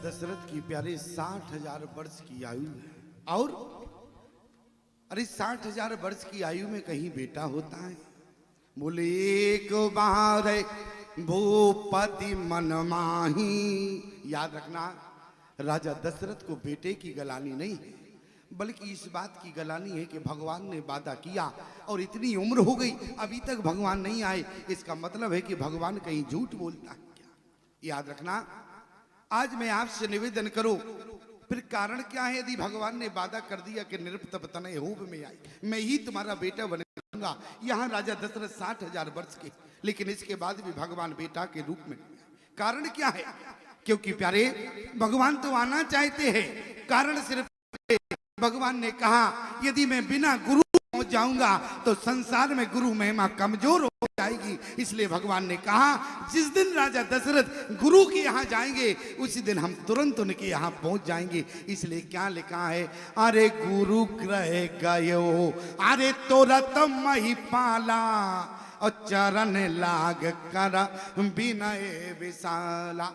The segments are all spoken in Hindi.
दशरथ की प्यारे 60,000 वर्ष की आयु है। और अरे 60,000 वर्ष की आयु में कहीं बेटा होता है? बोले एक बार भूपति मन माही। याद रखना, राजा दशरथ को बेटे की गलानी नहीं है, बल्कि इस बात की गलानी है कि भगवान ने वादा किया और इतनी उम्र हो गई अभी तक भगवान नहीं आए। इसका मतलब है कि भगवान कहीं झूठ बोलता है क्या? याद रखना, आज मैं आपसे निवेदन करूं, फिर कारण क्या है? यदि भगवान ने वादा कर दिया कि निरपतप तनय होब में आई, मैं ही तुम्हारा बेटा बनूंगा। यहाँ राजा दशरथ 60,000 वर्ष के, लेकिन इसके बाद भी भगवान बेटा के रूप में। कारण क्या है? क्योंकि प्यारे भगवान तो आना चाहते हैं, कारण सिर्फ भगवान ने कहा यदि मैं बिना गुरु पहुंच जाऊंगा तो संसार में गुरु महिमा कमजोर हो जाएगी। इसलिए भगवान ने कहा जिस दिन राजा दशरथ गुरु के यहाँ जाएंगे उसी दिन हम तुरंत उनके यहाँ पहुंच जाएंगे। इसलिए क्या लिखा है? अरे गुरु ग्रह गयो, अरे तुरंत मही पाला और चरण लाग कर विनय विशाला।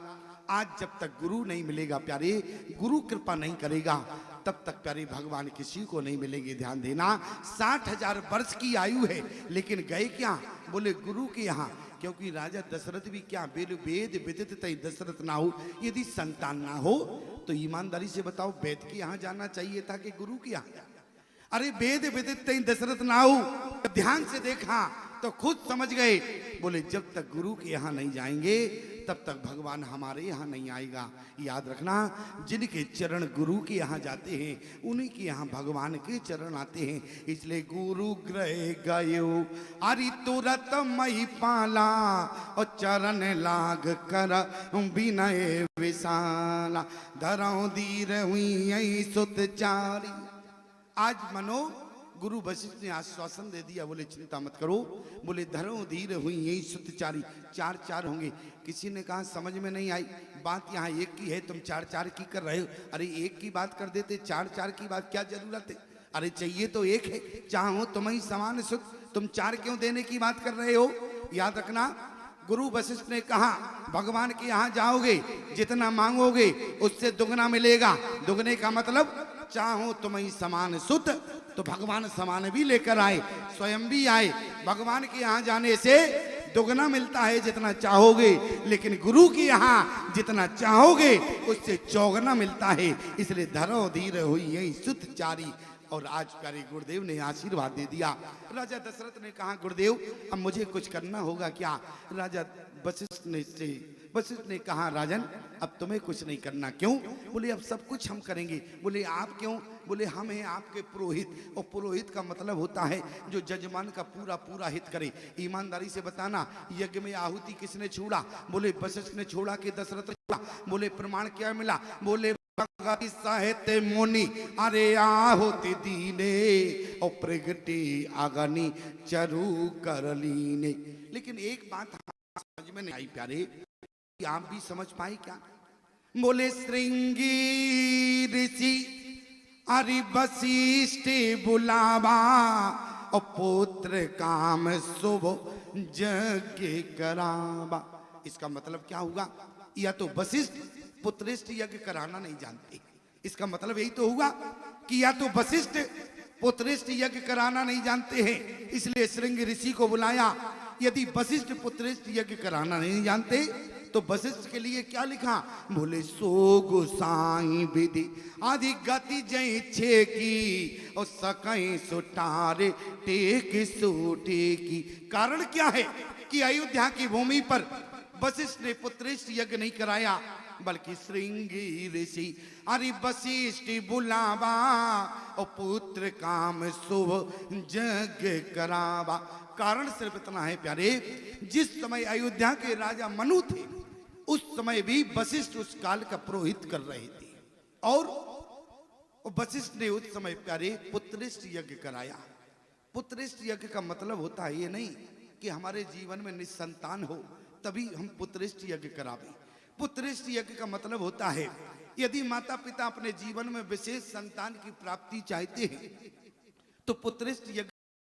आज जब तक गुरु नहीं मिलेगा प्यारे, गुरु कृपा नहीं करेगा, तब तक प्यारे भगवान किसी को नहीं मिलेंगे। ध्यान देना, 60,000 वर्ष की आयु है, लेकिन गए क्या? बोले गुरु के यहाँ। क्योंकि राजा दशरथ भी क्या वेद विदित तय दशरथ ना हो। यदि संतान ना हो तो ईमानदारी से बताओ वेद के यहाँ जाना चाहिए था कि गुरु के यहाँ? अरे वेद विदित तय दशरथ ना हो। ध्यान से देखा तो खुद समझ गए। बोले जब तक गुरु के यहाँ नहीं जाएंगे तब तक भगवान हमारे यहाँ नहीं आएगा। याद रखना, जिनके चरण गुरु के यहाँ जाते हैं उन्हीं के यहाँ भगवान के चरण आते हैं। इसलिए गुरु ग्रह गयो, अरि तुरत मही पाला और चरण लाग कर विनय विशाला। धरौ धीर हुई सुत चारी। आज मनो गुरु वशिष्ठ ने आश्वासन दे दिया, बोले चिंता मत करो। बोले धरो धीर हुई यही सुतचारी। 4 होंगे। किसी ने कहा समझ में नहीं आई बात, यहाँ एक की है, तुम 4 की कर रहे हो। अरे एक की बात कर देते, 4 की बात क्या जरूरत है? अरे चाहिए तो एक है, चाहो तुम ही समान सुख, तुम 4 क्यों देने की बात कर रहे हो? याद रखना, गुरु वशिष्ठ ने कहा भगवान के यहाँ जाओगे जितना मांगोगे उससे दुगना मिलेगा। दुगने का मतलब चाहो तुम ही समान सुत, तो भगवान समान भी लेकर आए, स्वयं भी आए। भगवान के यहाँ जाने से दुगना मिलता है जितना चाहोगे, लेकिन गुरु के यहाँ जितना चाहोगे उससे चौगना मिलता है। इसलिए धरो धीर हुई यही सुत चारी। और आज प्यारे गुरुदेव ने आशीर्वाद दे दिया। राजा दशरथ ने कहा गुरुदेव अब मुझे कुछ करना होगा क्या? राजा वशिष्ठ ने कहा राजन अब तुम्हें कुछ नहीं करना। क्यों? बोले अब सब कुछ हम करेंगे। बोले आप क्यों? बोले हम हैं आपके पुरोहित, और पुरोहित का मतलब होता है जो जजमान का पूरा हित करे। ईमानदारी से बताना, यज्ञ में आहुति किसने छोड़ा? बोले वशिष्ठ ने छोड़ा कि दशरथ छोड़ा? बोले प्रमाण क्या मिला? बोले साहित्य मुनि अरे आहुति दीने और प्रगति अगनी चरु करलीने। लेकिन एक बात समझ में नहीं आई प्यारे, आप भी समझ पाए क्या? बोले श्रृंगी ऋषि अरि वशिष्ठ बुलावा और पुत्र काम शुभ यज्ञ करावा। इसका मतलब क्या होगा? या तो वशिष्ठ पुत्रेष्ठ यज्ञ कराना नहीं जानते, इसका मतलब यही तो हुआ कि या तो वशिष्ठ पुत्रेष्ठ यज्ञ कराना नहीं जानते हैं, इसलिए श्रृंग ऋषि को बुलाया। यदि वशिष्ठ पुत्रेष्ठ यज्ञ कराना नहीं जानते तो वशिष्ठ के लिए क्या लिखा? बोले सो गोसाई विधि आदि गति जय छे की और सकई सुटारे टेक सोटे की। कारण क्या है कि अयोध्या की भूमि पर वशिष्ठ ने पुत्रेष्ठ यज्ञ नहीं कराया, बल्कि श्रृंगी ऋषि अरे वशिष्ठ बुलावा और पुत्र काम शुभ यज्ञ करावा। कारण सिर्फ इतना है प्यारे, जिस समय अयोध्या के राजा मनु थे उस समय भी वशिष्ठ उस काल का पुरोहित कर रहे थे, और वशिष्ठ ने उस समय प्यारे पुत्रेष्ठ यज्ञ कराया। पुत्रेष्ठ यज्ञ का मतलब होता है ये नहीं कि हमारे जीवन में निसंतान हो तभी हम पुत्रेष्ठ यज्ञ करावे। पुत्रेष्ठ यज्ञ का मतलब होता है यदि माता पिता अपने जीवन में विशेष संतान की प्राप्ति चाहते हैं तो पुत्रेष्ठ यज्ञ